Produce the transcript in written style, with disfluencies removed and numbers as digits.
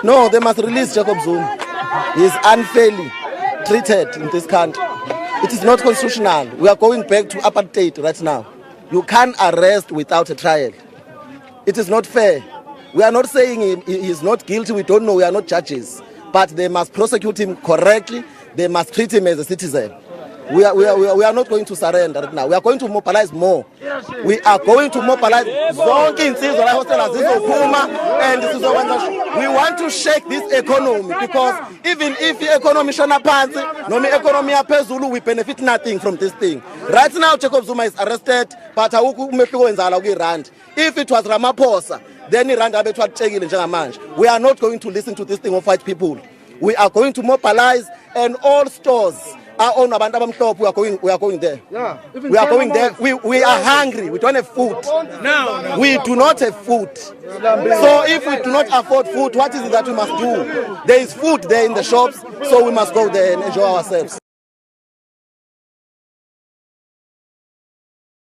No, they must release Jacob Zuma. He is unfairly treated in this country. It is not constitutional. We are going back to apartheid right now. You can't arrest without a trial. It is not fair. We are not saying he is not guilty. We don't know. We are not judges. But they must prosecute him correctly. They must treat him as a citizen. We are not going to surrender right now. We are going to mobilize more. We are going to mobilize. And we want to shake this economy, because even if the economy shana pansi, no economy apezulu, we benefit nothing from this thing. Right now, Jacob Zuma is arrested, but if it was Ramaphosa, then we are not going to listen to this thing of white people. We are going to mobilize, and all stores are owned by Bandabam. We are going there. Yeah. We are going there. We are hungry. We don't have food. No. We do not have food. So if we do not afford food, what is it that we must do? There is food there in the shops, so we must go there and enjoy ourselves.